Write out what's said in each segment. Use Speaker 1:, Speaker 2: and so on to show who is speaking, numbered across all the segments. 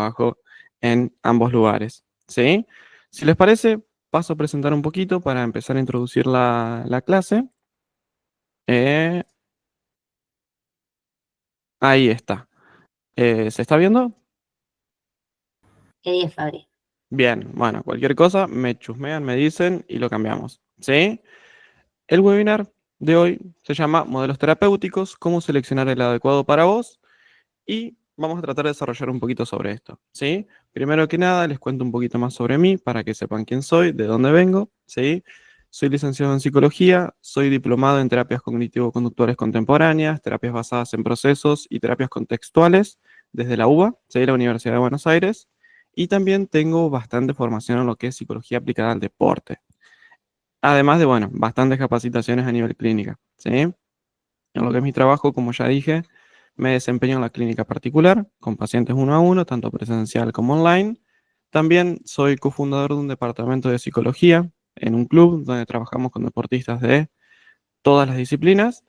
Speaker 1: trabajo en ambos lugares, ¿sí? Si les parece, paso a presentar un poquito para empezar a introducir la clase. Eh, ahí está. ¿Se está viendo?
Speaker 2: ¿Qué día, Fabri?
Speaker 1: Bien, bueno, cualquier cosa me chusmean, me dicen y lo cambiamos, ¿sí? El webinar de hoy se llama Modelos terapéuticos, cómo seleccionar el adecuado para vos y vamos a tratar de desarrollar un poquito sobre esto, ¿sí? Primero que nada, les cuento un poquito más sobre mí para que sepan quién soy, de dónde vengo, ¿sí? Soy licenciado en psicología, soy diplomado en terapias cognitivo-conductuales contemporáneas, terapias basadas en procesos y terapias contextuales desde la UBA, ¿sí? La Universidad de Buenos Aires, y también tengo bastante formación en lo que es psicología aplicada al deporte. Además de, bueno, bastantes capacitaciones a nivel clínica, ¿sí? En lo que es mi trabajo, como ya dije, me desempeño en la clínica particular, con pacientes uno a uno, tanto presencial como online. También soy cofundador de un departamento de psicología en un club donde trabajamos con deportistas de todas las disciplinas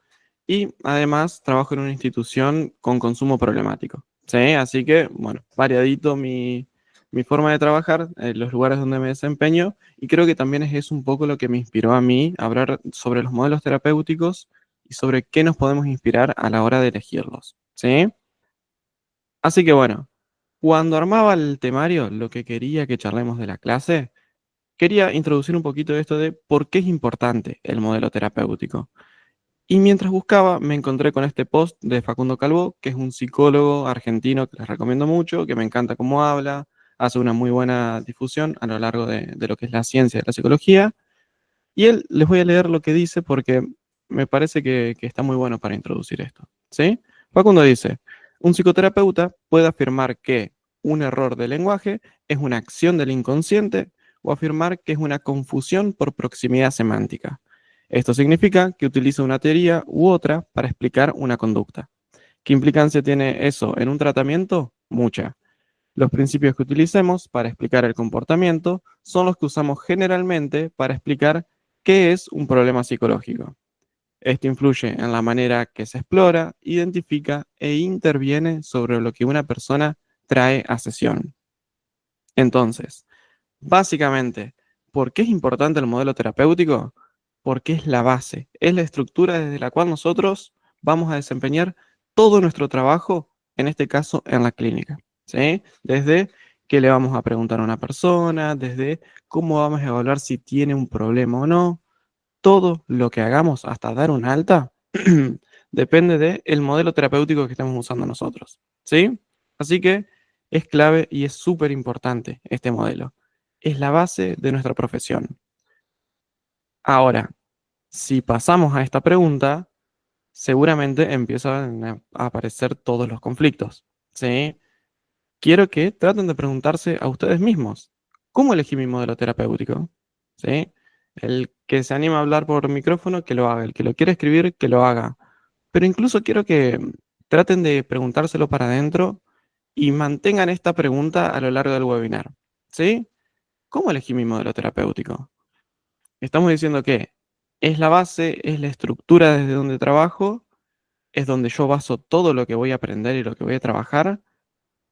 Speaker 1: y además trabajo en una institución con consumo problemático. ¿Sí? Así que, bueno, variadito mi forma de trabajar, los lugares donde me desempeño y creo que también es un poco lo que me inspiró a mí a hablar sobre los modelos terapéuticos y sobre qué nos podemos inspirar a la hora de elegirlos. ¿Sí? Así que bueno, cuando armaba el temario, lo que quería que charlemos de la clase, quería introducir un poquito de esto de por qué es importante el modelo terapéutico. Y mientras buscaba, me encontré con este post de Facundo Calvo, que es un psicólogo argentino que les recomiendo mucho, que me encanta cómo habla, hace una muy buena difusión a lo largo de lo que es la ciencia de la psicología. Y él, les voy a leer lo que dice porque me parece que está muy bueno para introducir esto. ¿Sí? Facundo dice, un psicoterapeuta puede afirmar que un error de lenguaje es una acción del inconsciente o afirmar que es una confusión por proximidad semántica. Esto significa que utiliza una teoría u otra para explicar una conducta. ¿Qué implicancia tiene eso en un tratamiento? Mucha. Los principios que utilicemos para explicar el comportamiento son los que usamos generalmente para explicar qué es un problema psicológico. Esto influye en la manera que se explora, identifica e interviene sobre lo que una persona trae a sesión. Entonces, básicamente, ¿por qué es importante el modelo terapéutico? Porque es la base, es la estructura desde la cual nosotros vamos a desempeñar todo nuestro trabajo, en este caso en la clínica, ¿sí? Desde qué le vamos a preguntar a una persona, desde cómo vamos a evaluar si tiene un problema o no, todo lo que hagamos hasta dar un alta depende del modelo terapéutico que estemos usando nosotros, ¿sí? Así que es clave y es súper importante este modelo. Es la base de nuestra profesión. Ahora, si pasamos a esta pregunta, seguramente empiezan a aparecer todos los conflictos, ¿sí? Quiero que traten de preguntarse a ustedes mismos, ¿cómo elegí mi modelo terapéutico? ¿Sí? El que se anima a hablar por micrófono, que lo haga. El que lo quiere escribir, que lo haga. Pero incluso quiero que traten de preguntárselo para adentro y mantengan esta pregunta a lo largo del webinar. ¿Sí? ¿Cómo elegí mi modelo terapéutico? Estamos diciendo que es la base, es la estructura desde donde trabajo, es donde yo baso todo lo que voy a aprender y lo que voy a trabajar,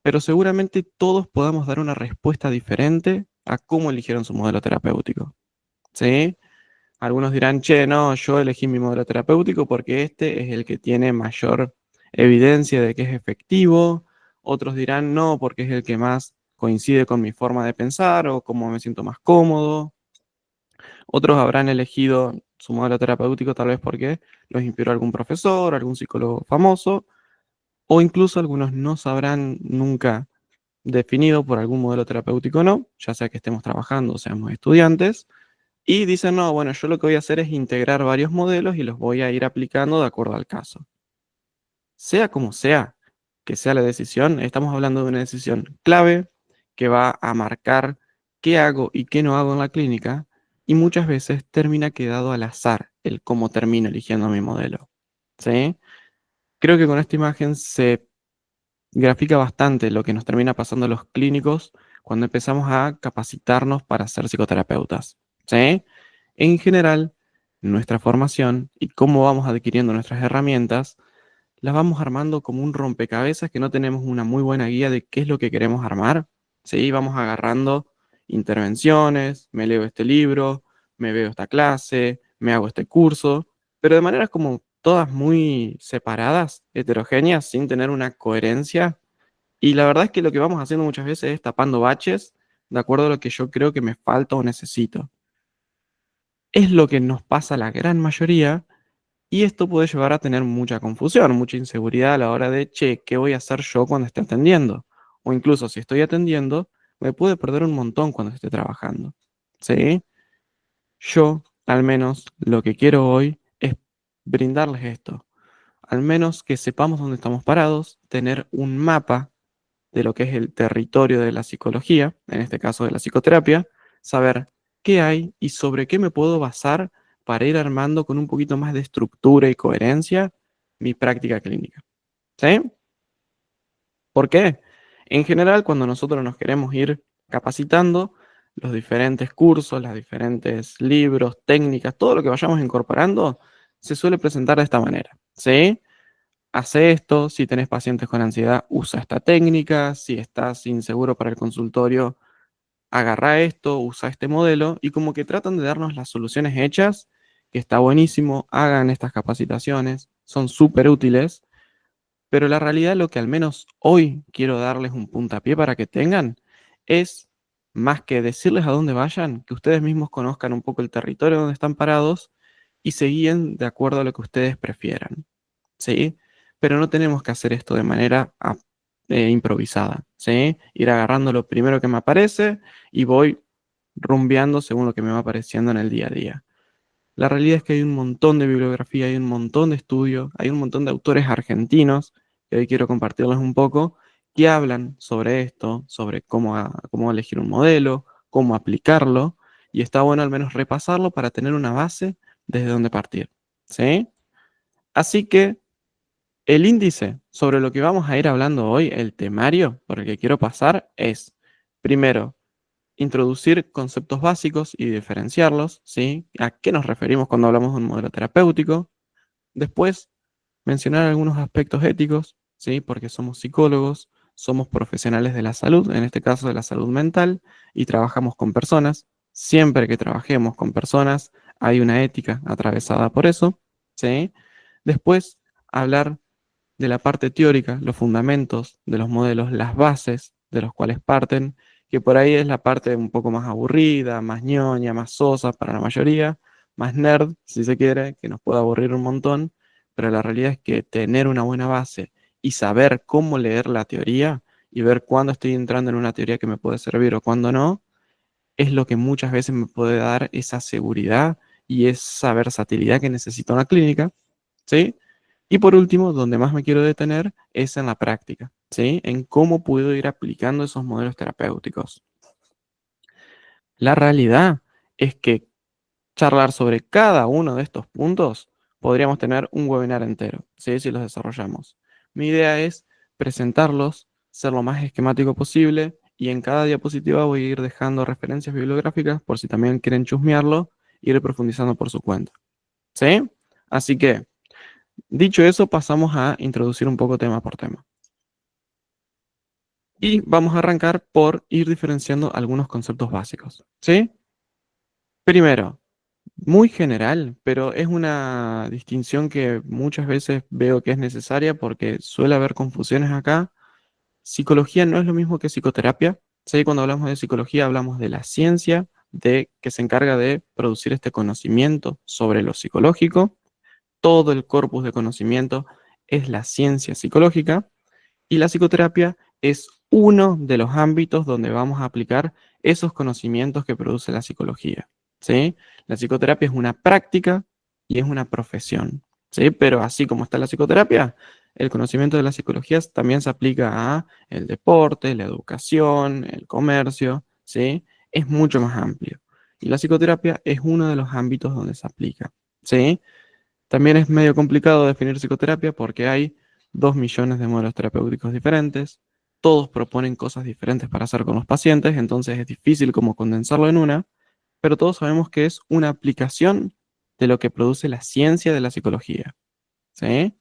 Speaker 1: pero seguramente todos podamos dar una respuesta diferente a cómo eligieron su modelo terapéutico. ¿Sí? Algunos dirán, che, no, yo elegí mi modelo terapéutico porque este es el que tiene mayor evidencia de que es efectivo. Otros dirán, no, porque es el que más coincide con mi forma de pensar o cómo me siento más cómodo. Otros habrán elegido su modelo terapéutico tal vez porque los inspiró algún profesor, algún psicólogo famoso, o incluso algunos no sabrán nunca definido por algún modelo terapéutico o no, ya sea que estemos trabajando o seamos estudiantes, y dicen, no, bueno, yo lo que voy a hacer es integrar varios modelos y los voy a ir aplicando de acuerdo al caso. Sea como sea que sea la decisión, estamos hablando de una decisión clave que va a marcar qué hago y qué no hago en la clínica, y muchas veces termina quedado al azar el cómo termino eligiendo mi modelo. ¿Sí? Creo que con esta imagen se grafica bastante lo que nos termina pasando a los clínicos cuando empezamos a capacitarnos para ser psicoterapeutas, ¿sí? En general, nuestra formación y cómo vamos adquiriendo nuestras herramientas las vamos armando como un rompecabezas que no tenemos una muy buena guía de qué es lo que queremos armar. ¿Sí? Vamos agarrando intervenciones, me leo este libro, me veo esta clase, me hago este curso, pero de maneras como todas muy separadas, heterogéneas, sin tener una coherencia. Y la verdad es que lo que vamos haciendo muchas veces es tapando baches de acuerdo a lo que yo creo que me falta o necesito. Es lo que nos pasa a la gran mayoría y esto puede llevar a tener mucha confusión, mucha inseguridad a la hora de, che, ¿qué voy a hacer yo cuando esté atendiendo? O incluso si estoy atendiendo, me puede perder un montón cuando esté trabajando. ¿Sí? Yo, al menos, lo que quiero hoy es brindarles esto. Al menos que sepamos dónde estamos parados, tener un mapa de lo que es el territorio de la psicología, en este caso de la psicoterapia, saber qué hay y sobre qué me puedo basar para ir armando con un poquito más de estructura y coherencia mi práctica clínica. ¿Sí? ¿Por qué? En general, cuando nosotros nos queremos ir capacitando, los diferentes cursos, los diferentes libros, técnicas, todo lo que vayamos incorporando, se suele presentar de esta manera. ¿Sí? Hace esto, si tenés pacientes con ansiedad, usa esta técnica, si estás inseguro para el consultorio, agarra esto, usa este modelo y como que tratan de darnos las soluciones hechas, que está buenísimo, hagan estas capacitaciones, son súper útiles, pero la realidad lo que al menos hoy quiero darles un puntapié para que tengan es más que decirles a dónde vayan, que ustedes mismos conozcan un poco el territorio donde están parados y se guíen de acuerdo a lo que ustedes prefieran. ¿Sí? Pero no tenemos que hacer esto de manera improvisada, ¿sí? Ir agarrando lo primero que me aparece y voy rumbeando según lo que me va apareciendo en el día a día. La realidad es que hay un montón de bibliografía, hay un montón de estudios, hay un montón de autores argentinos, que hoy quiero compartirles un poco, que hablan sobre esto, sobre cómo elegir un modelo, cómo aplicarlo, y está bueno al menos repasarlo para tener una base desde donde partir, ¿sí? Así que el índice sobre lo que vamos a ir hablando hoy, el temario por el que quiero pasar, es, primero, introducir conceptos básicos y diferenciarlos, ¿sí? ¿A qué nos referimos cuando hablamos de un modelo terapéutico? Después, mencionar algunos aspectos éticos, ¿sí? Porque somos psicólogos, somos profesionales de la salud, en este caso de la salud mental, y trabajamos con personas. Siempre que trabajemos con personas, hay una ética atravesada por eso, ¿sí? Después, hablar de la parte teórica, los fundamentos de los modelos, las bases de los cuales parten, que por ahí es la parte un poco más aburrida, más ñoña, más sosa para la mayoría, más nerd, si se quiere, que nos puede aburrir un montón, pero la realidad es que tener una buena base y saber cómo leer la teoría y ver cuándo estoy entrando en una teoría que me puede servir o cuándo no, es lo que muchas veces me puede dar esa seguridad y esa versatilidad que necesita una clínica, ¿sí? Y por último, donde más me quiero detener es en la práctica, ¿sí? En cómo puedo ir aplicando esos modelos terapéuticos. La realidad es que charlar sobre cada uno de estos puntos podríamos tener un webinar entero, ¿sí? Si los desarrollamos. Mi idea es presentarlos, ser lo más esquemático posible y en cada diapositiva voy a ir dejando referencias bibliográficas por si también quieren chusmearlo e ir profundizando por su cuenta, ¿sí? Así que, dicho eso, pasamos a introducir un poco tema por tema. Y vamos a arrancar por ir diferenciando algunos conceptos básicos, ¿sí? Primero, muy general, pero es una distinción que muchas veces veo que es necesaria porque suele haber confusiones acá. Psicología no es lo mismo que psicoterapia. ¿Sí? Cuando hablamos de psicología hablamos de la ciencia que se encarga de producir este conocimiento sobre lo psicológico. Todo el corpus de conocimiento es la ciencia psicológica. Y la psicoterapia es uno de los ámbitos donde vamos a aplicar esos conocimientos que produce la psicología, ¿sí? La psicoterapia es una práctica y es una profesión, ¿sí? Pero así como está la psicoterapia, el conocimiento de la psicología también se aplica a el deporte, la educación, el comercio, ¿sí? Es mucho más amplio. Y la psicoterapia es uno de los ámbitos donde se aplica, ¿sí? También es medio complicado definir psicoterapia porque hay 2 millones de modelos terapéuticos diferentes, todos proponen cosas diferentes para hacer con los pacientes, entonces es difícil como condensarlo en una, pero todos sabemos que es una aplicación de lo que produce la ciencia de la psicología, ¿sí?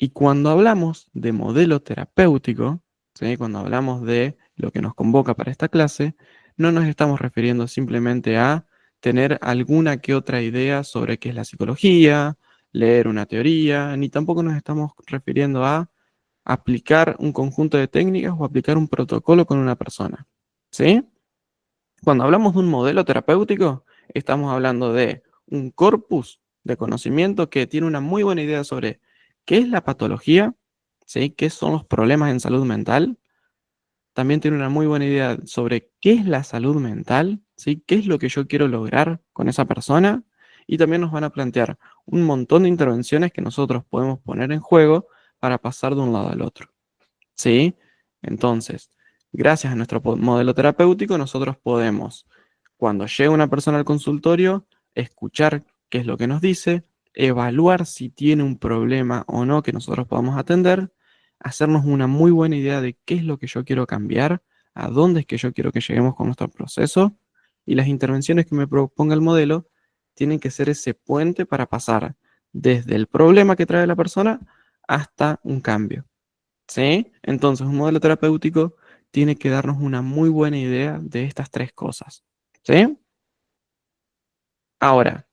Speaker 1: Y cuando hablamos de modelo terapéutico, ¿sí? Cuando hablamos de lo que nos convoca para esta clase, no nos estamos refiriendo simplemente a tener alguna que otra idea sobre qué es la psicología, leer una teoría, ni tampoco nos estamos refiriendo a aplicar un conjunto de técnicas o aplicar un protocolo con una persona. ¿Sí? Cuando hablamos de un modelo terapéutico, estamos hablando de un corpus de conocimiento que tiene una muy buena idea sobre qué es la patología, ¿sí? ¿Qué son los problemas en salud mental? También tiene una muy buena idea sobre qué es la salud mental, ¿sí? ¿Qué es lo que yo quiero lograr con esa persona? Y también nos van a plantear un montón de intervenciones que nosotros podemos poner en juego para pasar de un lado al otro. ¿Sí? Entonces, gracias a nuestro modelo terapéutico, nosotros podemos, cuando llega una persona al consultorio, escuchar qué es lo que nos dice, evaluar si tiene un problema o no que nosotros podamos atender, hacernos una muy buena idea de qué es lo que yo quiero cambiar, a dónde es que yo quiero que lleguemos con nuestro proceso, y las intervenciones que me proponga el modelo tienen que ser ese puente para pasar desde el problema que trae la persona hasta un cambio. ¿Sí? Entonces, un modelo terapéutico tiene que darnos una muy buena idea de estas tres cosas. ¿Sí? Ahora,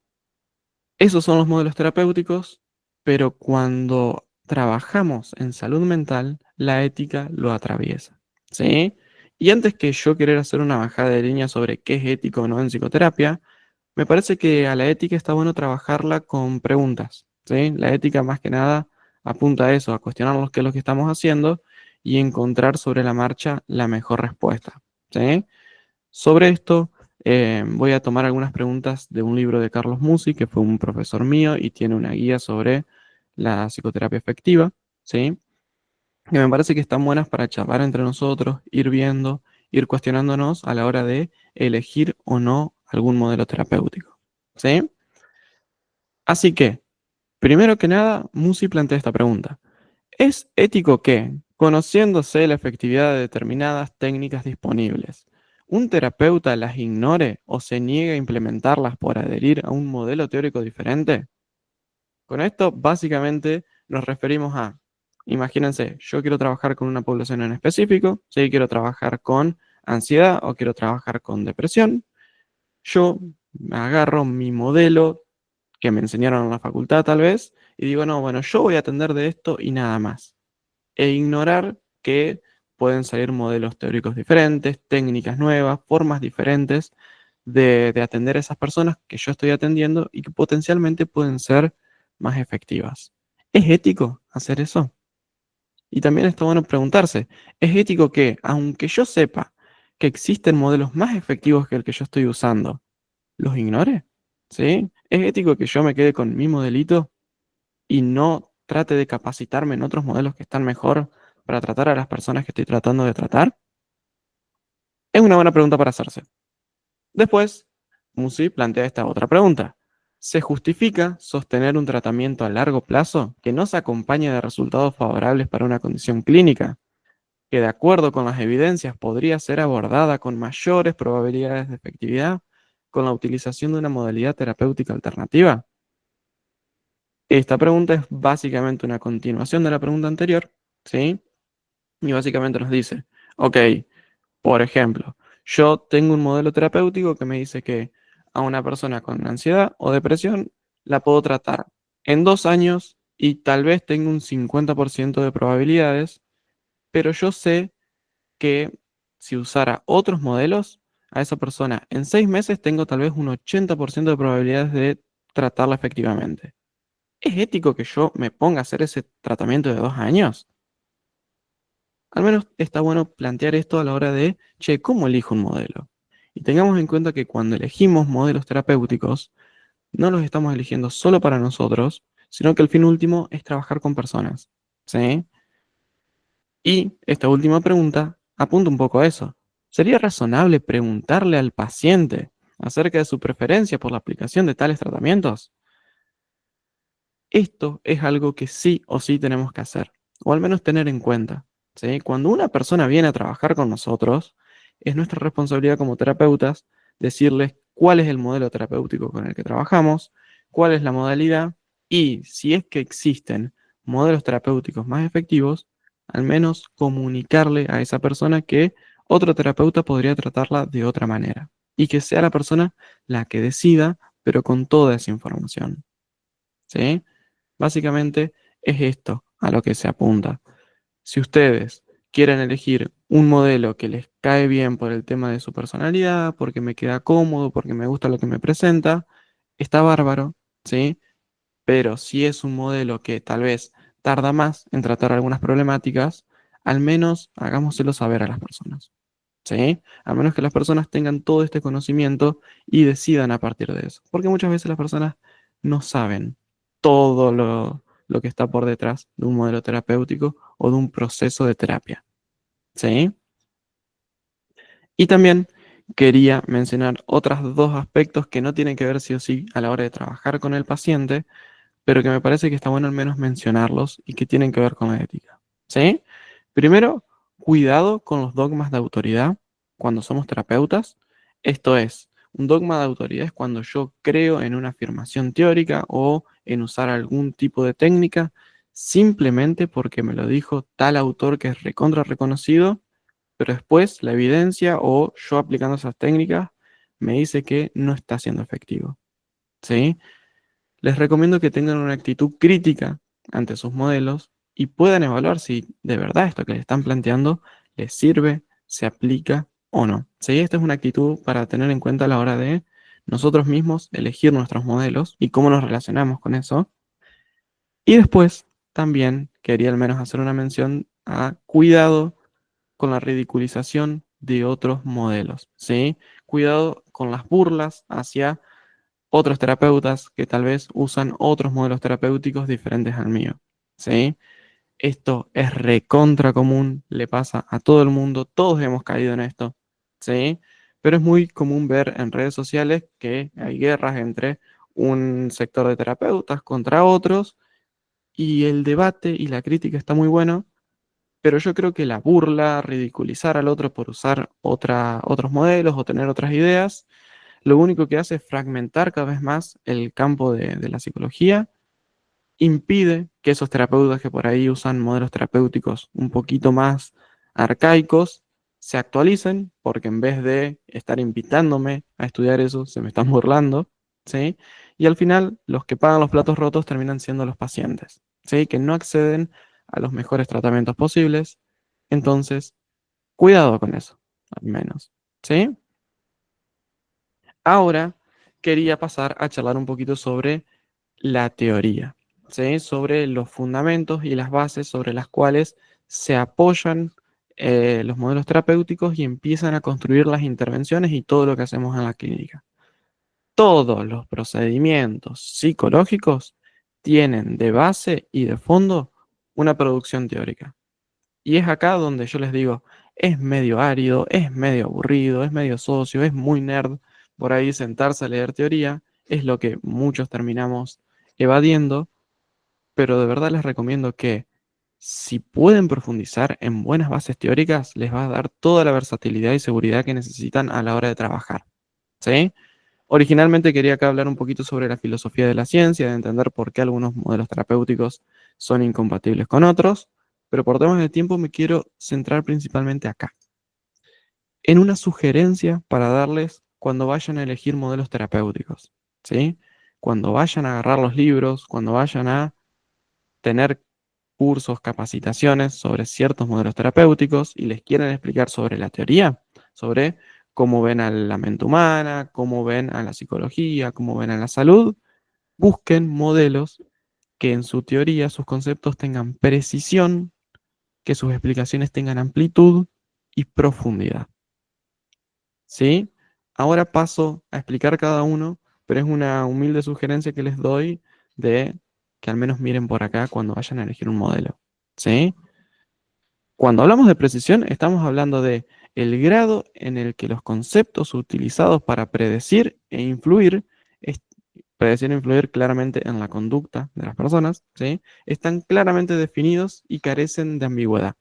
Speaker 1: esos son los modelos terapéuticos, pero cuando trabajamos en salud mental, la ética lo atraviesa. ¿Sí? Y antes que yo querer hacer una bajada de línea sobre qué es ético o no en psicoterapia, me parece que a la ética está bueno trabajarla con preguntas, ¿sí? La ética más que nada apunta a eso, a cuestionarnos qué es lo que estamos haciendo y encontrar sobre la marcha la mejor respuesta, ¿sí? Sobre esto voy a tomar algunas preguntas de un libro de Carlos Musi, que fue un profesor mío y tiene una guía sobre la psicoterapia efectiva, ¿sí? Que me parece que están buenas para charlar entre nosotros, ir viendo, ir cuestionándonos a la hora de elegir o no algún modelo terapéutico, ¿sí? Así que, primero que nada, Musi plantea esta pregunta. ¿Es ético que, conociéndose la efectividad de determinadas técnicas disponibles, un terapeuta las ignore o se niegue a implementarlas por adherir a un modelo teórico diferente? Con esto, básicamente, nos referimos a, imagínense, yo quiero trabajar con una población en específico, si quiero trabajar con ansiedad o quiero trabajar con depresión, yo agarro mi modelo que me enseñaron en la facultad tal vez, y digo, no, bueno, yo voy a atender de esto y nada más. E ignorar que pueden salir modelos teóricos diferentes, técnicas nuevas, formas diferentes de atender a esas personas que yo estoy atendiendo y que potencialmente pueden ser más efectivas. ¿Es ético hacer eso? Y también está bueno preguntarse, ¿es ético que, aunque yo sepa que existen modelos más efectivos que el que yo estoy usando, los ignore? ¿Sí? ¿Es ético que yo me quede con mi modelito y no trate de capacitarme en otros modelos que están mejor para tratar a las personas que estoy tratando de tratar? Es una buena pregunta para hacerse. Después, Musi plantea esta otra pregunta. ¿Se justifica sostener un tratamiento a largo plazo que no se acompañe de resultados favorables para una condición clínica, que de acuerdo con las evidencias podría ser abordada con mayores probabilidades de efectividad con la utilización de una modalidad terapéutica alternativa? Esta pregunta es básicamente una continuación de la pregunta anterior, ¿sí? Y básicamente nos dice, ok, por ejemplo, yo tengo un modelo terapéutico que me dice que a una persona con ansiedad o depresión la puedo tratar en 2 años y tal vez tenga un 50% de probabilidades, pero yo sé que si usara otros modelos, a esa persona en 6 meses tengo tal vez un 80% de probabilidades de tratarla efectivamente. ¿Es ético que yo me ponga a hacer ese tratamiento de 2 años? Al menos está bueno plantear esto a la hora de, che, ¿cómo elijo un modelo? Y tengamos en cuenta que cuando elegimos modelos terapéuticos, no los estamos eligiendo solo para nosotros, sino que el fin último es trabajar con personas. ¿Sí? Y esta última pregunta apunta un poco a eso. ¿Sería razonable preguntarle al paciente acerca de su preferencia por la aplicación de tales tratamientos? Esto es algo que sí o sí tenemos que hacer, o al menos tener en cuenta, ¿sí? Cuando una persona viene a trabajar con nosotros, es nuestra responsabilidad como terapeutas decirles cuál es el modelo terapéutico con el que trabajamos, cuál es la modalidad y si es que existen modelos terapéuticos más efectivos, al menos comunicarle a esa persona que otro terapeuta podría tratarla de otra manera y que sea la persona la que decida, pero con toda esa información. ¿Sí? Básicamente es esto a lo que se apunta. Si ustedes quieren elegir un modelo que les cae bien por el tema de su personalidad, porque me queda cómodo, porque me gusta lo que me presenta, está bárbaro, ¿sí? Pero si es un modelo que tal vez tarda más en tratar algunas problemáticas, al menos hagámoselo saber a las personas, ¿sí? A menos que las personas tengan todo este conocimiento y decidan a partir de eso. Porque muchas veces las personas no saben todo lo que está por detrás de un modelo terapéutico o de un proceso de terapia, ¿sí? Y también quería mencionar otros dos aspectos que no tienen que ver sí o sí a la hora de trabajar con el paciente, pero que me parece que está bueno al menos mencionarlos y que tienen que ver con la ética. ¿Sí? Primero, cuidado con los dogmas de autoridad cuando somos terapeutas. Esto es, un dogma de autoridad es cuando yo creo en una afirmación teórica o en usar algún tipo de técnica simplemente porque me lo dijo tal autor que es recontra reconocido, pero después la evidencia o yo aplicando esas técnicas me dice que no está siendo efectivo. ¿Sí? Les recomiendo que tengan una actitud crítica ante sus modelos y puedan evaluar si de verdad esto que les están planteando les sirve, se aplica o no. Sí, esta es una actitud para tener en cuenta a la hora de nosotros mismos elegir nuestros modelos y cómo nos relacionamos con eso. Y después también quería al menos hacer una mención a cuidado con la ridiculización de otros modelos, ¿sí? Cuidado con las burlas hacia otros terapeutas que tal vez usan otros modelos terapéuticos diferentes al mío. ¿Sí? Esto es recontra común, le pasa a todo el mundo, todos hemos caído en esto. ¿Sí? Pero es muy común ver en redes sociales que hay guerras entre un sector de terapeutas contra otros y el debate y la crítica está muy bueno, pero yo creo que la burla, ridiculizar al otro por usar otros modelos o tener otras ideas, lo único que hace es fragmentar cada vez más el campo de la psicología, impide que esos terapeutas que por ahí usan modelos terapéuticos un poquito más arcaicos se actualicen, porque en vez de estar invitándome a estudiar eso, se me están burlando, ¿sí? Y al final, los que pagan los platos rotos terminan siendo los pacientes, ¿sí? Que no acceden a los mejores tratamientos posibles. Entonces, cuidado con eso, al menos, ¿sí? Ahora quería pasar a charlar un poquito sobre la teoría, ¿sí? Sobre los fundamentos y las bases sobre las cuales se apoyan los modelos terapéuticos y empiezan a construir las intervenciones y todo lo que hacemos en la clínica. Todos los procedimientos psicológicos tienen de base y de fondo una producción teórica. Y es acá donde yo les digo, es medio árido, es medio aburrido, es medio socio, es muy nerd por ahí sentarse a leer teoría, es lo que muchos terminamos evadiendo, pero de verdad les recomiendo que si pueden profundizar en buenas bases teóricas, les va a dar toda la versatilidad y seguridad que necesitan a la hora de trabajar. ¿Sí? Originalmente quería acá hablar un poquito sobre la filosofía de la ciencia, de entender por qué algunos modelos terapéuticos son incompatibles con otros, pero por temas de tiempo me quiero centrar principalmente acá, en una sugerencia para darles cuando vayan a elegir modelos terapéuticos, ¿sí? Cuando vayan a agarrar los libros, cuando vayan a tener cursos, capacitaciones sobre ciertos modelos terapéuticos y les quieren explicar sobre la teoría, sobre cómo ven a la mente humana, cómo ven a la psicología, cómo ven a la salud, busquen modelos que en su teoría sus conceptos tengan precisión, que sus explicaciones tengan amplitud y profundidad. ¿Sí? Ahora paso a explicar cada uno, pero es una humilde sugerencia que les doy de que al menos miren por acá cuando vayan a elegir un modelo. ¿Sí? Cuando hablamos de precisión, estamos hablando de el grado en el que los conceptos utilizados para predecir e influir, predecir e influir claramente en la conducta de las personas, ¿sí? Están claramente definidos y carecen de ambigüedad.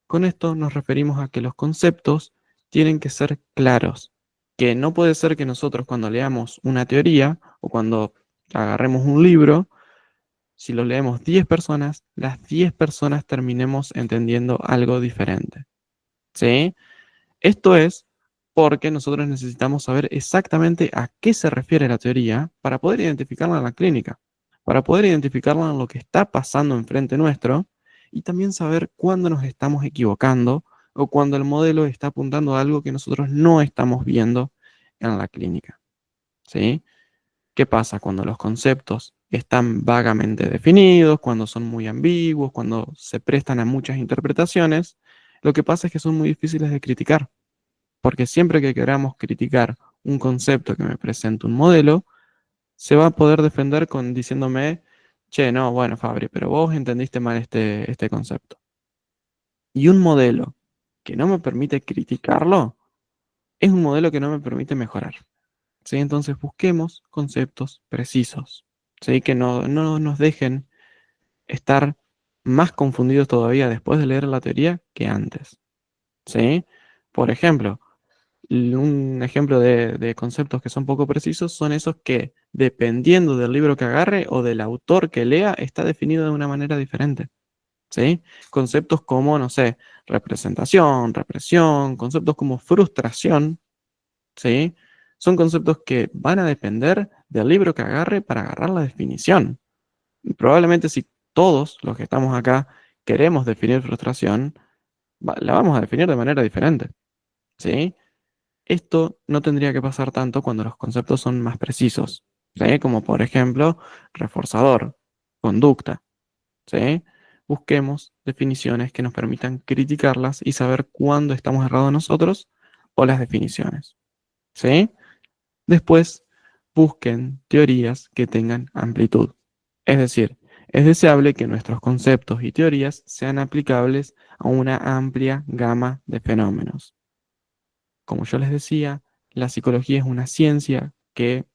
Speaker 1: Con esto nos referimos a que los conceptos tienen que ser claros, que no puede ser que nosotros cuando leamos una teoría o cuando agarremos un libro, si lo leemos 10 personas, las 10 personas terminemos entendiendo algo diferente. ¿Sí? Esto es porque nosotros necesitamos saber exactamente a qué se refiere la teoría para poder identificarla en la clínica, para poder identificarla en lo que está pasando enfrente nuestro y también saber cuándo nos estamos equivocando o cuando el modelo está apuntando a algo que nosotros no estamos viendo en la clínica. ¿Sí? ¿Qué pasa cuando los conceptos están vagamente definidos, cuando son muy ambiguos, cuando se prestan a muchas interpretaciones? Lo que pasa es que son muy difíciles de criticar, porque siempre que queramos criticar un concepto que me presenta un modelo, se va a poder defender con diciéndome, che, no, bueno, Fabri, pero vos entendiste mal este concepto. Y un modelo que no me permite criticarlo es un modelo que no me permite mejorar. ¿Sí? Entonces busquemos conceptos precisos, ¿sí? Que no nos dejen estar más confundidos todavía después de leer la teoría que antes. ¿Sí? Por ejemplo, un ejemplo de conceptos que son poco precisos son esos que, dependiendo del libro que agarre o del autor que lea, está definido de una manera diferente. ¿Sí? Conceptos como, no sé, representación, represión, conceptos como frustración, ¿sí? Son conceptos que van a depender del libro que agarre para agarrar la definición. Y probablemente si todos los que estamos acá queremos definir frustración, la vamos a definir de manera diferente, ¿sí? Esto no tendría que pasar tanto cuando los conceptos son más precisos, ¿sí? Como por ejemplo, reforzador, conducta, ¿sí? Busquemos definiciones que nos permitan criticarlas y saber cuándo estamos errados nosotros o las definiciones, ¿sí? Después, busquen teorías que tengan amplitud. Es decir, es deseable que nuestros conceptos y teorías sean aplicables a una amplia gama de fenómenos. Como yo les decía, la psicología es una ciencia que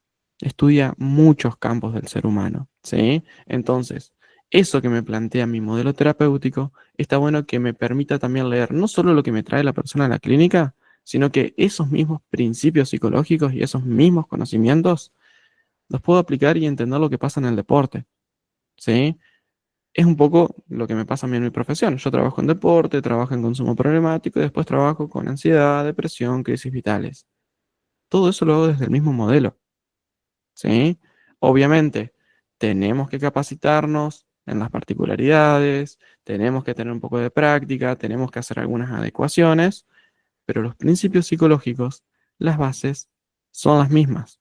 Speaker 1: estudia muchos campos del ser humano, ¿sí? Entonces, eso que me plantea mi modelo terapéutico, está bueno que me permita también leer no solo lo que me trae la persona a la clínica, sino que esos mismos principios psicológicos y esos mismos conocimientos los puedo aplicar y entender lo que pasa en el deporte, ¿sí? Es un poco lo que me pasa a mí en mi profesión. Yo trabajo en deporte, trabajo en consumo problemático y después trabajo con ansiedad, depresión, crisis vitales. Todo eso lo hago desde el mismo modelo, ¿sí? Obviamente, tenemos que capacitarnos en las particularidades, tenemos que tener un poco de práctica, tenemos que hacer algunas adecuaciones, pero los principios psicológicos, las bases, son las mismas,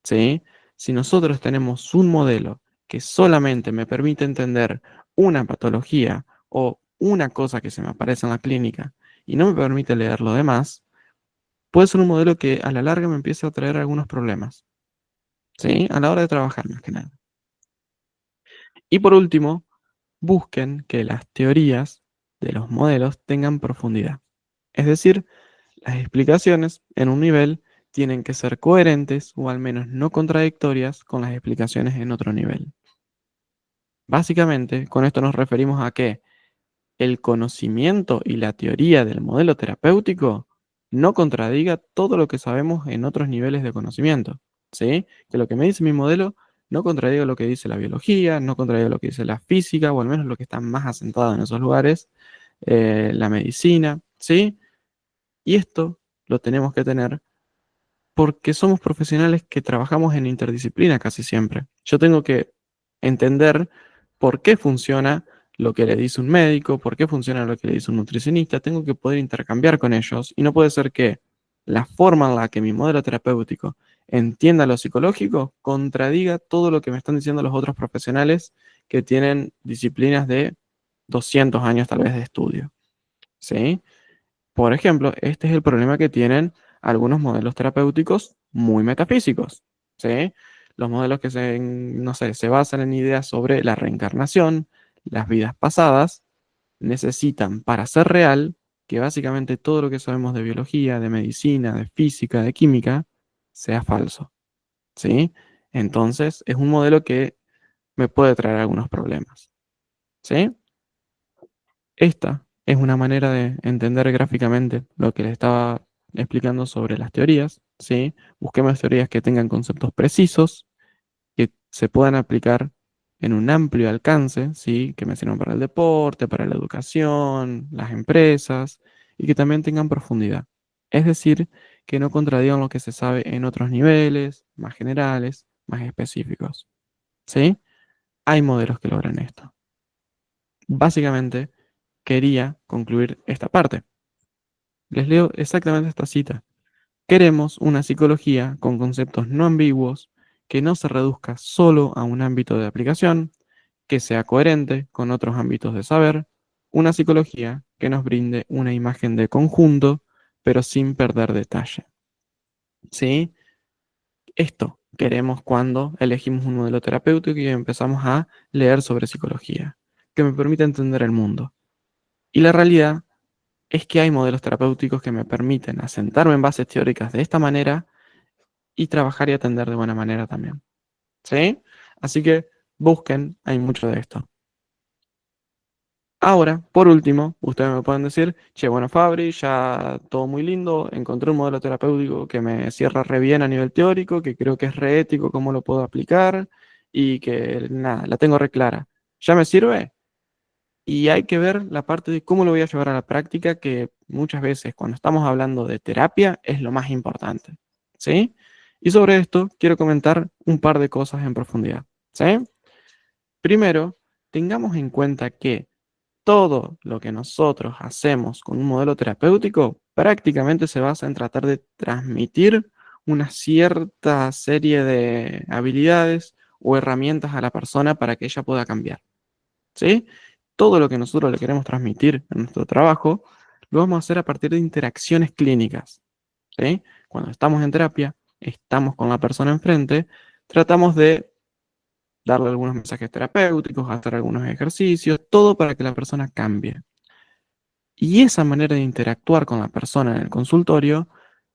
Speaker 1: ¿sí? Si nosotros tenemos un modelo que solamente me permite entender una patología o una cosa que se me aparece en la clínica y no me permite leer lo demás, puede ser un modelo que a la larga me empiece a traer algunos problemas, ¿sí? A la hora de trabajar más que nada. Y por último, busquen que las teorías de los modelos tengan profundidad. Es decir, las explicaciones en un nivel tienen que ser coherentes o al menos no contradictorias con las explicaciones en otro nivel. Básicamente, con esto nos referimos a que el conocimiento y la teoría del modelo terapéutico no contradiga todo lo que sabemos en otros niveles de conocimiento, ¿sí? Que lo que me dice mi modelo no contradiga lo que dice la biología, no contradiga lo que dice la física, o al menos lo que está más asentado en esos lugares, la medicina, ¿sí? Y esto lo tenemos que tener porque somos profesionales que trabajamos en interdisciplina casi siempre. Yo tengo que entender por qué funciona lo que le dice un médico, por qué funciona lo que le dice un nutricionista, tengo que poder intercambiar con ellos y no puede ser que la forma en la que mi modelo terapéutico entienda lo psicológico contradiga todo lo que me están diciendo los otros profesionales que tienen disciplinas de 200 años tal vez de estudio, ¿sí? Por ejemplo, este es el problema que tienen algunos modelos terapéuticos muy metafísicos, ¿sí? Los modelos que no sé, se basan en ideas sobre la reencarnación, las vidas pasadas, necesitan para ser real que básicamente todo lo que sabemos de biología, de medicina, de física, de química, sea falso, ¿sí? Entonces, es un modelo que me puede traer algunos problemas, ¿sí? Esta es una manera de entender gráficamente lo que les estaba explicando sobre las teorías, ¿sí? Busquemos teorías que tengan conceptos precisos, que se puedan aplicar en un amplio alcance, ¿sí? Que me sirvan para el deporte, para la educación, las empresas, y que también tengan profundidad. Es decir, que no contradigan lo que se sabe en otros niveles, más generales, más específicos, ¿sí? Hay modelos que logran esto. Básicamente, quería concluir esta parte. Les leo exactamente esta cita. Queremos una psicología con conceptos no ambiguos, que no se reduzca solo a un ámbito de aplicación, que sea coherente con otros ámbitos de saber, una psicología que nos brinde una imagen de conjunto, pero sin perder detalle. ¿Sí? Esto queremos cuando elegimos un modelo terapéutico y empezamos a leer sobre psicología, que me permite entender el mundo. Y la realidad es que hay modelos terapéuticos que me permiten asentarme en bases teóricas de esta manera y trabajar y atender de buena manera también. ¿Sí? Así que busquen, hay mucho de esto. Ahora, por último, ustedes me pueden decir, che, bueno, Fabri, ya todo muy lindo, encontré un modelo terapéutico que me cierra re bien a nivel teórico, que creo que es re ético, cómo lo puedo aplicar y que nada, la tengo re clara. ¿Ya me sirve? Y hay que ver la parte de cómo lo voy a llevar a la práctica, que muchas veces cuando estamos hablando de terapia es lo más importante. ¿Sí? Y sobre esto quiero comentar un par de cosas en profundidad. ¿Sí? Primero, tengamos en cuenta que todo lo que nosotros hacemos con un modelo terapéutico prácticamente se basa en tratar de transmitir una cierta serie de habilidades o herramientas a la persona para que ella pueda cambiar. ¿Sí? Todo lo que nosotros le queremos transmitir en nuestro trabajo lo vamos a hacer a partir de interacciones clínicas. ¿Sí? Cuando estamos en terapia, estamos con la persona enfrente, tratamos de darle algunos mensajes terapéuticos, hacer algunos ejercicios, todo para que la persona cambie. Y esa manera de interactuar con la persona en el consultorio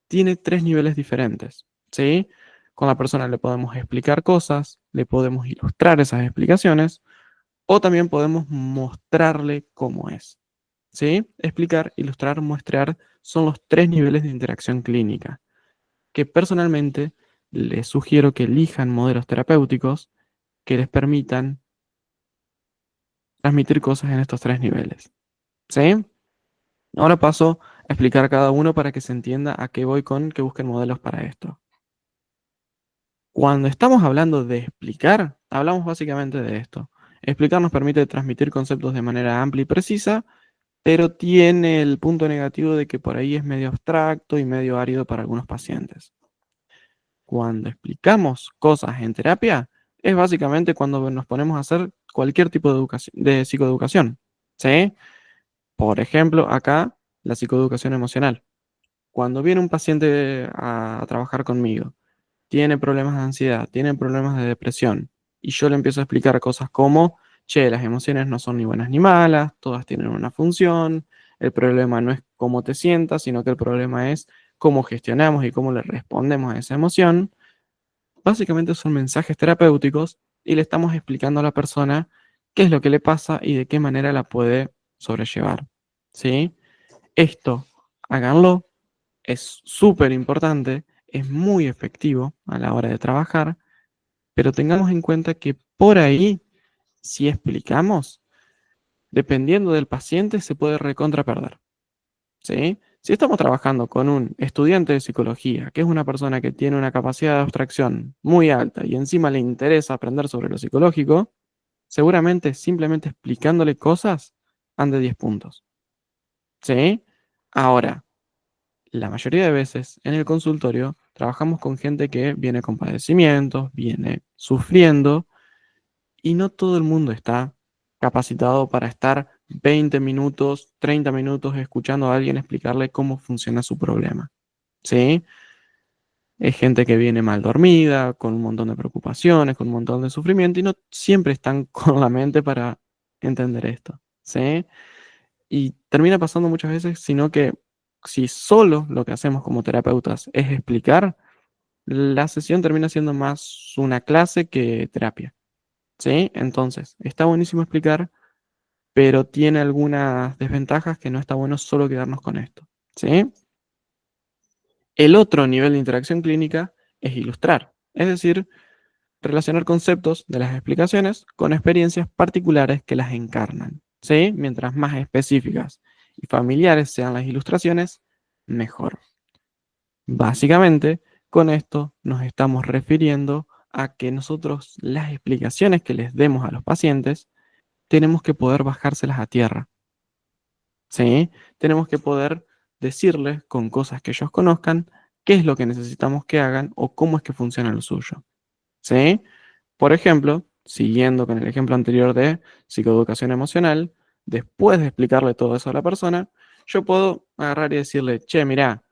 Speaker 1: tiene tres niveles diferentes, ¿sí? Con la persona le podemos explicar cosas, le podemos ilustrar esas explicaciones, o también podemos mostrarle cómo es, ¿sí? Explicar, ilustrar, muestrear son los tres niveles de interacción clínica, que personalmente les sugiero que elijan modelos terapéuticos que les permitan transmitir cosas en estos tres niveles, ¿sí? Ahora paso a explicar cada uno para que se entienda a qué voy con que busquen modelos para esto. Cuando estamos hablando de explicar, hablamos básicamente de esto. Explicar nos permite transmitir conceptos de manera amplia y precisa, pero tiene el punto negativo de que por ahí es medio abstracto y medio árido para algunos pacientes. Cuando explicamos cosas en terapia, es básicamente cuando nos ponemos a hacer cualquier tipo de de psicoeducación. ¿Sí? Por ejemplo, acá, la psicoeducación emocional. Cuando viene un paciente a trabajar conmigo, tiene problemas de ansiedad, tiene problemas de depresión, y yo le empiezo a explicar cosas como, che, las emociones no son ni buenas ni malas, todas tienen una función, el problema no es cómo te sientas, sino que el problema es cómo gestionamos y cómo le respondemos a esa emoción. Básicamente son mensajes terapéuticos y le estamos explicando a la persona qué es lo que le pasa y de qué manera la puede sobrellevar. ¿Sí? Esto, háganlo, es súper importante, es muy efectivo a la hora de trabajar, pero tengamos en cuenta que por ahí, si explicamos, dependiendo del paciente, se puede recontra perder. ¿Sí? Si estamos trabajando con un estudiante de psicología, que es una persona que tiene una capacidad de abstracción muy alta y encima le interesa aprender sobre lo psicológico, seguramente simplemente explicándole cosas ande 10 puntos. ¿Sí? Ahora, la mayoría de veces en el consultorio trabajamos con gente que viene con padecimientos, viene sufriendo y no todo el mundo está capacitado para estar 20 minutos, 30 minutos escuchando a alguien explicarle cómo funciona su problema. ¿Sí? Es gente que viene mal dormida, con un montón de preocupaciones, con un montón de sufrimiento y no siempre están con la mente para entender esto. ¿Sí? Y termina pasando muchas veces, sino que si solo lo que hacemos como terapeutas es explicar, la sesión termina siendo más una clase que terapia. ¿Sí? Entonces, está buenísimo explicar, pero tiene algunas desventajas que no está bueno solo quedarnos con esto. ¿Sí? El otro nivel de interacción clínica es ilustrar. Es decir, relacionar conceptos de las explicaciones con experiencias particulares que las encarnan. ¿Sí? Mientras más específicas y familiares sean las ilustraciones, mejor. Básicamente, con esto nos estamos refiriendo a que nosotros las explicaciones que les demos a los pacientes tenemos que poder bajárselas a tierra. ¿Sí? Tenemos que poder decirles con cosas que ellos conozcan qué es lo que necesitamos que hagan o cómo es que funciona lo suyo. ¿Sí? Por ejemplo, siguiendo con el ejemplo anterior de psicoeducación emocional, después de explicarle todo eso a la persona, yo puedo agarrar y decirle, che, mirá,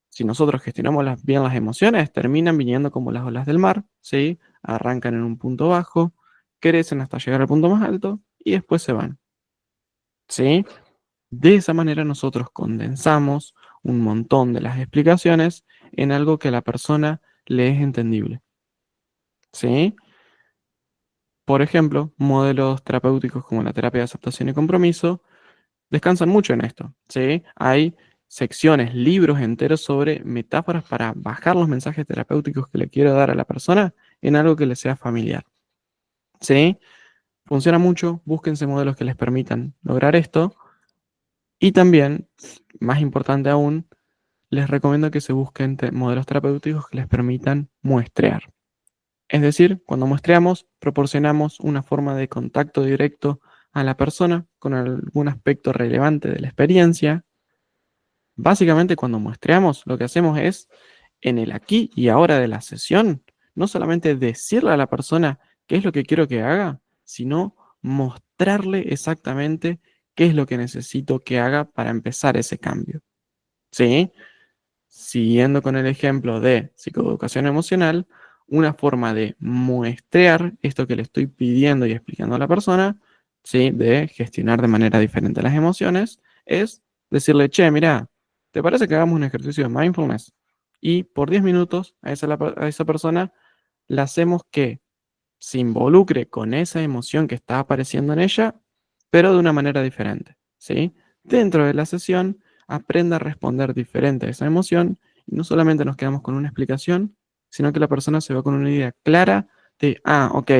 Speaker 1: si nosotros gestionamos bien las emociones, terminan viniendo como las olas del mar, ¿sí? Arrancan en un punto bajo, crecen hasta llegar al punto más alto y después se van, ¿sí? De esa manera nosotros condensamos un montón de las explicaciones en algo que a la persona le es entendible, ¿sí? Por ejemplo, modelos terapéuticos como la terapia de aceptación y compromiso descansan mucho en esto, ¿sí? Hay secciones, libros enteros sobre metáforas para bajar los mensajes terapéuticos que le quiero dar a la persona en algo que le sea familiar, ¿sí? Funciona mucho, búsquense modelos que les permitan lograr esto y también, más importante aún, les recomiendo que se busquen modelos terapéuticos que les permitan muestrear. Es decir, cuando muestreamos, proporcionamos una forma de contacto directo a la persona con algún aspecto relevante de la experiencia. Básicamente, cuando muestreamos, lo que hacemos es, en el aquí y ahora de la sesión, no solamente decirle a la persona qué es lo que quiero que haga, sino mostrarle exactamente qué es lo que necesito que haga para empezar ese cambio. ¿Sí? Siguiendo con el ejemplo de psicoeducación emocional, una forma de muestrear esto que le estoy pidiendo y explicando a la persona, ¿sí? De gestionar de manera diferente las emociones, es decirle, che, mira, ¿te parece que hagamos un ejercicio de mindfulness? Y por 10 minutos a esa persona la hacemos que se involucre con esa emoción que está apareciendo en ella, pero de una manera diferente, ¿sí? Dentro de la sesión, aprenda a responder diferente a esa emoción y no solamente nos quedamos con una explicación, sino que la persona se va con una idea clara de, ok,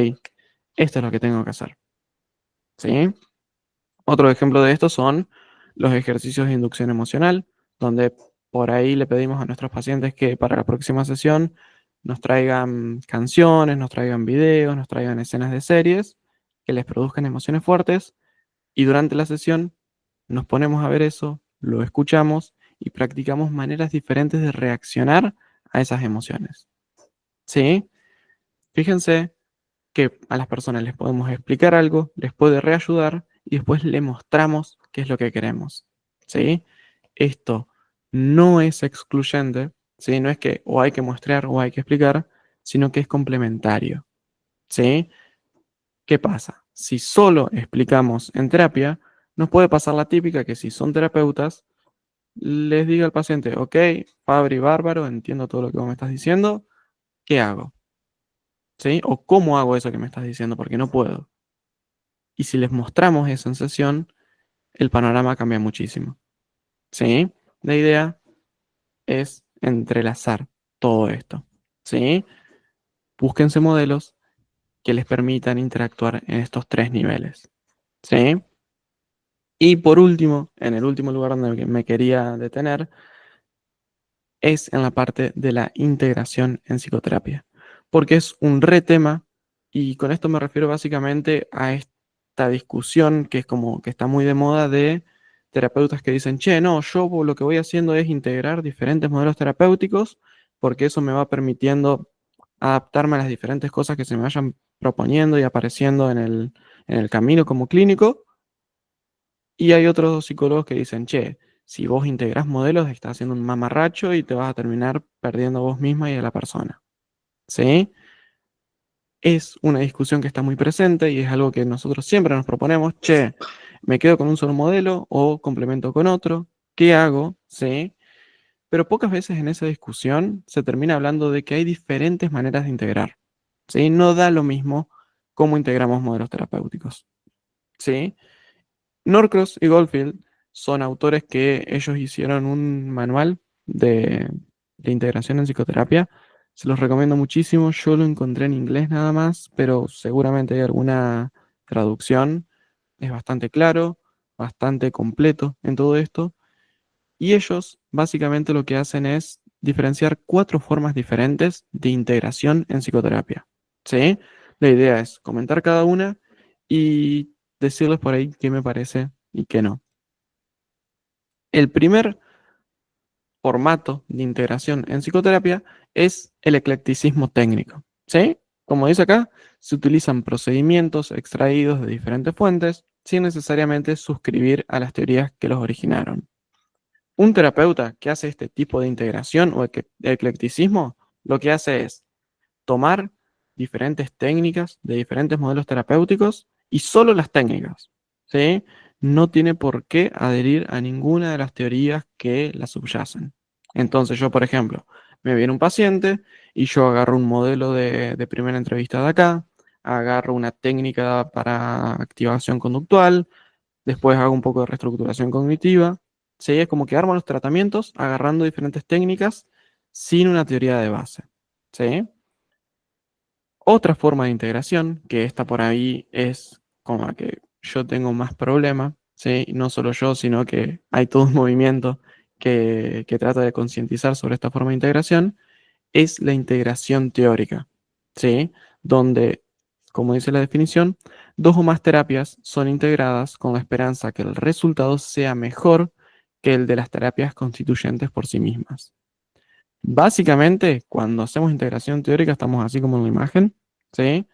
Speaker 1: esto es lo que tengo que hacer, ¿sí? Otro ejemplo de esto son los ejercicios de inducción emocional, donde por ahí le pedimos a nuestros pacientes que para la próxima sesión nos traigan canciones, nos traigan videos, nos traigan escenas de series que les produzcan emociones fuertes y durante la sesión nos ponemos a ver eso, lo escuchamos y practicamos maneras diferentes de reaccionar a esas emociones. ¿Sí? Fíjense que a las personas les podemos explicar algo, les puede reayudar y después le mostramos qué es lo que queremos. ¿Sí? Esto no es excluyente, ¿sí? No es que o hay que mostrar o hay que explicar, sino que es complementario. ¿Sí? ¿Qué pasa? Si solo explicamos en terapia, nos puede pasar la típica que si son terapeutas, les diga al paciente, ok, Fabri, bárbaro, entiendo todo lo que vos me estás diciendo, ¿qué hago? ¿Sí? O cómo hago eso que me estás diciendo, porque no puedo. Y si les mostramos esa sensación, el panorama cambia muchísimo. ¿Sí? La idea es entrelazar todo esto. ¿Sí? Búsquense modelos que les permitan interactuar en estos tres niveles. ¿Sí? Y por último, en el último lugar donde me quería detener, es en la parte de la integración en psicoterapia, porque es un re tema y con esto me refiero básicamente a esta discusión que es como que está muy de moda de terapeutas que dicen, che, no, yo lo que voy haciendo es integrar diferentes modelos terapéuticos porque eso me va permitiendo adaptarme a las diferentes cosas que se me vayan proponiendo y apareciendo en el camino como clínico. Y hay otros psicólogos que dicen, che, si vos integrás modelos, estás haciendo un mamarracho y te vas a terminar perdiendo a vos misma y a la persona. ¿Sí? Es una discusión que está muy presente y es algo que nosotros siempre nos proponemos, che, me quedo con un solo modelo o complemento con otro, ¿qué hago? ¿Sí? Pero pocas veces en esa discusión se termina hablando de que hay diferentes maneras de integrar. ¿Sí? No da lo mismo cómo integramos modelos terapéuticos. ¿Sí? Norcross y Goldfield son autores que ellos hicieron un manual de integración en psicoterapia Se los recomiendo muchísimo. Yo lo encontré en inglés nada más, pero seguramente hay alguna traducción. Es bastante claro, bastante completo en todo esto. Y ellos básicamente lo que hacen es diferenciar cuatro formas diferentes de integración en psicoterapia. ¿Sí? La idea es comentar cada una y decirles por ahí qué me parece y qué no. El primer formato de integración en psicoterapia es el eclecticismo técnico. ¿Sí? Como dice acá, se utilizan procedimientos extraídos de diferentes fuentes sin necesariamente suscribir a las teorías que los originaron. Un terapeuta que hace este tipo de integración o eclecticismo, lo que hace es tomar diferentes técnicas de diferentes modelos terapéuticos y solo las técnicas, ¿sí? No tiene por qué adherir a ninguna de las teorías que la subyacen. Entonces yo, por ejemplo, me viene un paciente y yo agarro un modelo de primera entrevista de acá, agarro una técnica para activación conductual, después hago un poco de reestructuración cognitiva. ¿Sí? Es como que armo los tratamientos agarrando diferentes técnicas sin una teoría de base. ¿Sí? Otra forma de integración, que está por ahí, es con la que yo tengo más problema, ¿sí? No solo yo, sino que hay todo un movimiento que trata de concientizar sobre esta forma de integración, es la integración teórica, ¿sí? Donde, como dice la definición, dos o más terapias son integradas con la esperanza que el resultado sea mejor que el de las terapias constituyentes por sí mismas. Básicamente, cuando hacemos integración teórica, estamos así como en la imagen, ¿sí?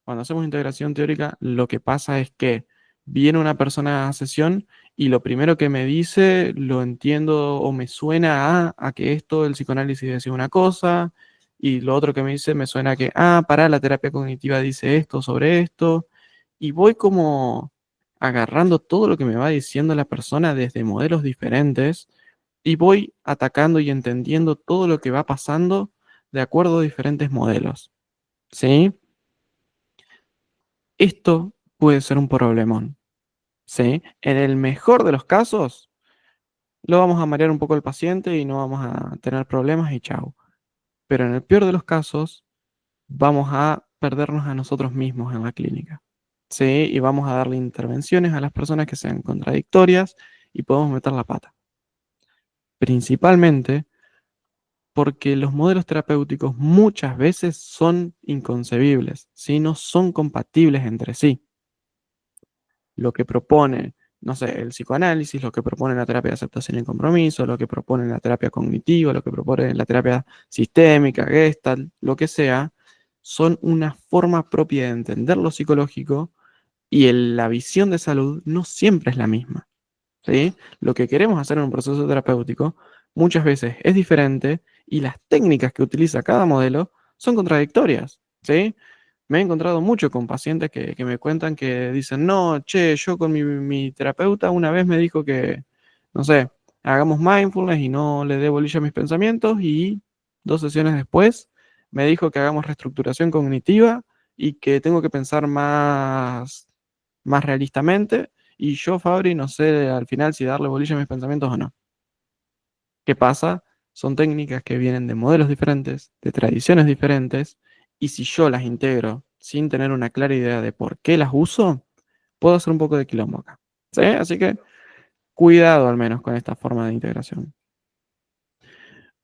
Speaker 1: Cuando hacemos integración teórica, lo que pasa es que viene una persona a sesión y lo primero que me dice lo entiendo o me suena a que esto, el psicoanálisis decía una cosa, y lo otro que me dice me suena a que, para la terapia cognitiva dice esto sobre esto, y voy como agarrando todo lo que me va diciendo la persona desde modelos diferentes y voy atacando y entendiendo todo lo que va pasando de acuerdo a diferentes modelos, ¿sí? Esto puede ser un problemón, ¿sí? En el mejor de los casos, lo vamos a marear un poco al paciente y no vamos a tener problemas y chau. Pero en el peor de los casos, vamos a perdernos a nosotros mismos en la clínica, ¿sí? Y vamos a darle intervenciones a las personas que sean contradictorias y podemos meter la pata. Principalmente porque los modelos terapéuticos muchas veces son inconcebibles, ¿sí? No son compatibles entre sí. Lo que propone, no sé, el psicoanálisis, lo que propone la terapia de aceptación y compromiso, lo que propone la terapia cognitiva, lo que propone la terapia sistémica, Gestalt, lo que sea, son una forma propia de entender lo psicológico y la visión de salud no siempre es la misma. ¿Sí? Lo que queremos hacer en un proceso terapéutico muchas veces es diferente y las técnicas que utiliza cada modelo son contradictorias, ¿sí? Me he encontrado mucho con pacientes que me cuentan que dicen, no, che, yo con mi terapeuta una vez me dijo que, no sé, hagamos mindfulness y no le dé bolilla a mis pensamientos y 2 sesiones después me dijo que hagamos reestructuración cognitiva y que tengo que pensar más realistamente y yo, Fabri, no sé al final si darle bolilla a mis pensamientos o no. ¿Qué pasa? Son técnicas que vienen de modelos diferentes, de tradiciones diferentes, y si yo las integro sin tener una clara idea de por qué las uso, puedo hacer un poco de quilombo acá. ¿Sí? Así que cuidado al menos con esta forma de integración.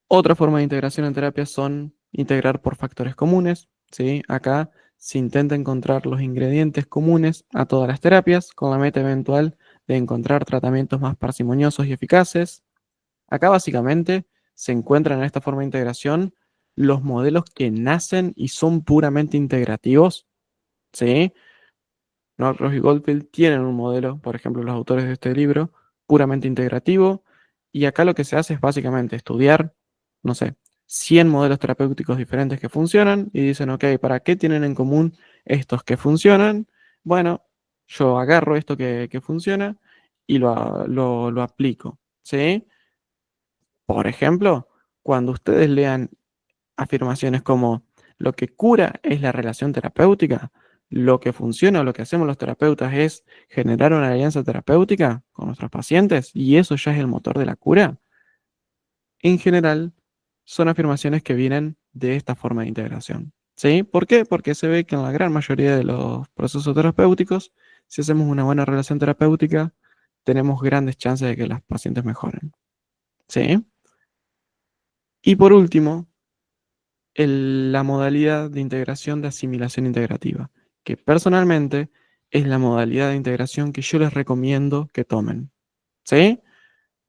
Speaker 1: Otra forma de integración en terapia son integrar por factores comunes. ¿Sí? Acá se intenta encontrar los ingredientes comunes a todas las terapias con la meta eventual de encontrar tratamientos más parsimoniosos y eficaces. Acá básicamente se encuentran en esta forma de integración los modelos que nacen y son puramente integrativos. ¿Sí? Norcross y Goldfield tienen un modelo, por ejemplo, los autores de este libro, puramente integrativo, y acá lo que se hace es básicamente estudiar, no sé, 100 modelos terapéuticos diferentes que funcionan y dicen, ok, ¿para qué tienen en común estos que funcionan? Bueno, yo agarro esto que funciona y lo aplico, ¿sí? Por ejemplo, cuando ustedes lean afirmaciones como lo que cura es la relación terapéutica, lo que funciona o lo que hacemos los terapeutas es generar una alianza terapéutica con nuestros pacientes y eso ya es el motor de la cura. En general, son afirmaciones que vienen de esta forma de integración. ¿Sí? ¿Por qué? Porque se ve que en la gran mayoría de los procesos terapéuticos, si hacemos una buena relación terapéutica, tenemos grandes chances de que los pacientes mejoren. ¿Sí? Y por último, la modalidad de integración de asimilación integrativa, que personalmente es la modalidad de integración que yo les recomiendo que tomen. ¿Sí?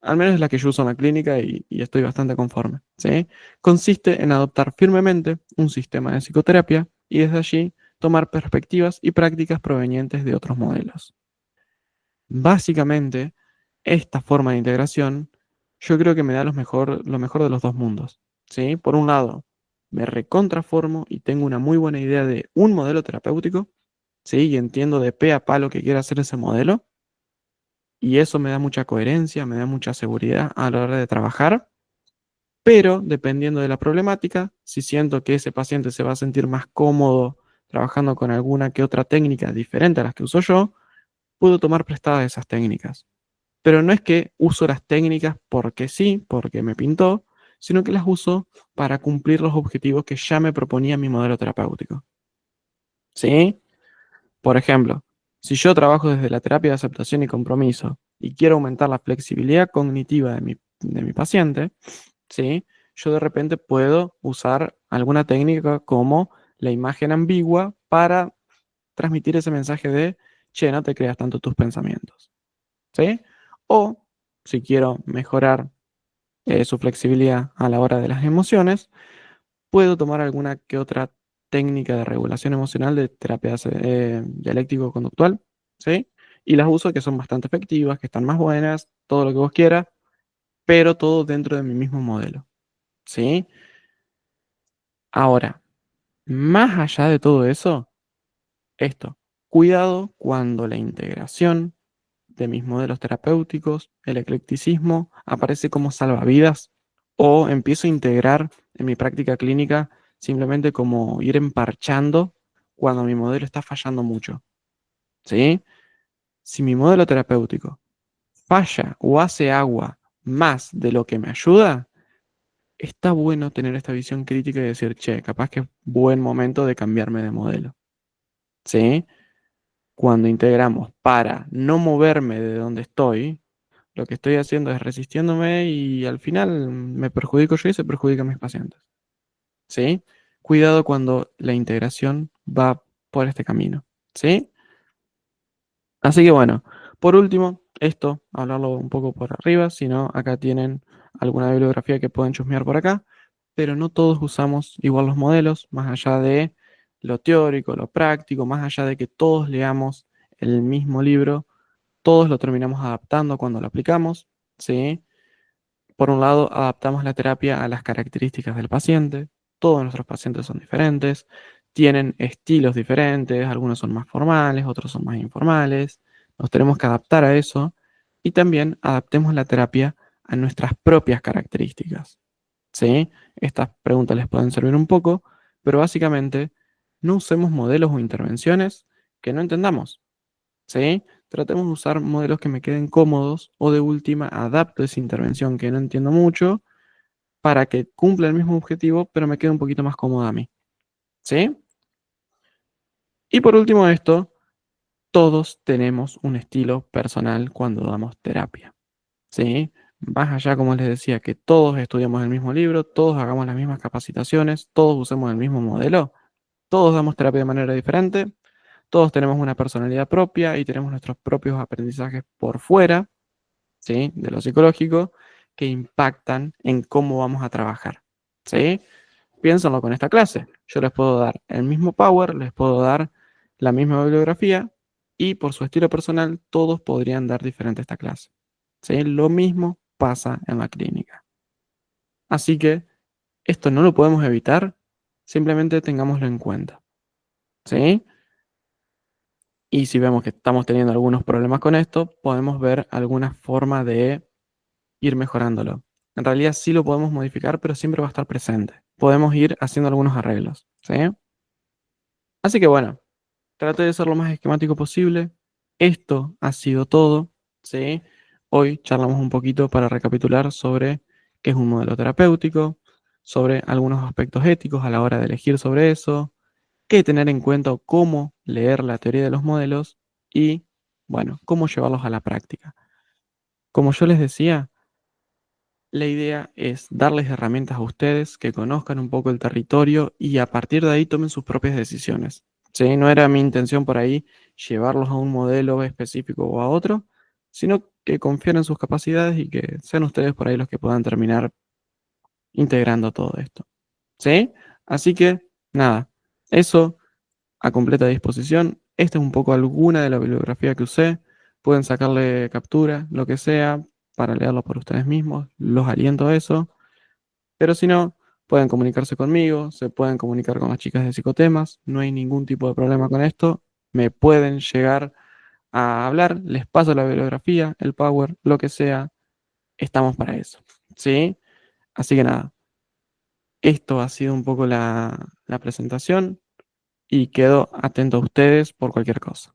Speaker 1: Al menos es la que yo uso en la clínica y estoy bastante conforme. ¿Sí? Consiste en adoptar firmemente un sistema de psicoterapia y desde allí tomar perspectivas y prácticas provenientes de otros modelos. Básicamente, esta forma de integración yo creo que me da lo mejor de los dos mundos. ¿Sí? Por un lado, me recontraformo y tengo una muy buena idea de un modelo terapéutico, ¿sí? Y entiendo de pe a pa lo que quiere hacer ese modelo. Y eso me da mucha coherencia, me da mucha seguridad a la hora de trabajar. Pero dependiendo de la problemática, si siento que ese paciente se va a sentir más cómodo trabajando con alguna que otra técnica diferente a las que uso yo, puedo tomar prestadas esas técnicas. Pero no es que uso las técnicas porque sí, porque me pintó, sino que las uso para cumplir los objetivos que ya me proponía mi modelo terapéutico. ¿Sí? Por ejemplo, si yo trabajo desde la terapia de aceptación y compromiso y quiero aumentar la flexibilidad cognitiva de mi paciente, ¿sí? Yo de repente puedo usar alguna técnica como la imagen ambigua para transmitir ese mensaje de, che, no te creas tanto tus pensamientos, ¿sí? O si quiero mejorar su flexibilidad a la hora de las emociones, puedo tomar alguna que otra técnica de regulación emocional de terapia dialéctico-conductual, ¿sí? Y las uso que son bastante efectivas, que están más buenas, todo lo que vos quieras, pero todo dentro de mi mismo modelo, ¿sí? Ahora, más allá de todo eso, esto, cuidado cuando la integración de mis modelos terapéuticos, el eclecticismo, aparece como salvavidas o empiezo a integrar en mi práctica clínica simplemente como ir emparchando cuando mi modelo está fallando mucho. ¿Sí? Si mi modelo terapéutico falla o hace agua más de lo que me ayuda, está bueno tener esta visión crítica y decir, che, capaz que es buen momento de cambiarme de modelo. ¿Sí? Cuando integramos para no moverme de donde estoy, lo que estoy haciendo es resistiéndome y al final me perjudico yo y se perjudican mis pacientes. ¿Sí? Cuidado cuando la integración va por este camino. ¿Sí? Así que bueno, por último, esto, hablarlo un poco por arriba, si no, acá tienen alguna bibliografía que pueden chusmear por acá, pero no todos usamos igual los modelos, más allá de lo teórico, lo práctico, más allá de que todos leamos el mismo libro, todos lo terminamos adaptando cuando lo aplicamos, ¿sí? Por un lado, adaptamos la terapia a las características del paciente. Todos nuestros pacientes son diferentes, tienen estilos diferentes, algunos son más formales, otros son más informales. Nos tenemos que adaptar a eso y también adaptemos la terapia a nuestras propias características. ¿Sí? Estas preguntas les pueden servir un poco, pero básicamente no usemos modelos o intervenciones que no entendamos. ¿Sí? Tratemos de usar modelos que me queden cómodos o de última adapto esa intervención que no entiendo mucho para que cumpla el mismo objetivo, pero me quede un poquito más cómoda a mí. ¿Sí? Y por último esto, todos tenemos un estilo personal cuando damos terapia. ¿Sí? Más allá, como les decía, que todos estudiamos el mismo libro, todos hagamos las mismas capacitaciones, todos usemos el mismo modelo, todos damos terapia de manera diferente, todos tenemos una personalidad propia y tenemos nuestros propios aprendizajes por fuera, ¿sí? De lo psicológico, que impactan en cómo vamos a trabajar. ¿Sí? Piénsenlo con esta clase. Yo les puedo dar el mismo power, les puedo dar la misma bibliografía y por su estilo personal todos podrían dar diferente esta clase. ¿Sí? Lo mismo pasa en la clínica. Así que esto no lo podemos evitar, simplemente tengámoslo en cuenta. ¿Sí? Y si vemos que estamos teniendo algunos problemas con esto, podemos ver alguna forma de ir mejorándolo. En realidad sí lo podemos modificar, pero siempre va a estar presente. Podemos ir haciendo algunos arreglos, ¿sí? Así que bueno, traté de ser lo más esquemático posible. Esto ha sido todo, ¿sí? Hoy charlamos un poquito para recapitular sobre qué es un modelo terapéutico, sobre algunos aspectos éticos a la hora de elegir sobre eso, qué tener en cuenta o cómo leer la teoría de los modelos y, bueno, cómo llevarlos a la práctica. Como yo les decía, la idea es darles herramientas a ustedes que conozcan un poco el territorio y a partir de ahí tomen sus propias decisiones. ¿Sí? No era mi intención por ahí llevarlos a un modelo específico o a otro, sino que confíen en sus capacidades y que sean ustedes por ahí los que puedan terminar integrando todo esto. ¿Sí? Así que, nada, eso a completa disposición. Esta es un poco alguna de la bibliografía que usé. Pueden sacarle captura, lo que sea, para leerlo por ustedes mismos. Los aliento a eso. Pero si no, pueden comunicarse conmigo, se pueden comunicar con las chicas de psicotemas. No hay ningún tipo de problema con esto. Me pueden llegar a hablar, les paso la bibliografía, el power, lo que sea. Estamos para eso. ¿Sí? Así que nada, esto ha sido un poco la presentación y quedo atento a ustedes por cualquier cosa.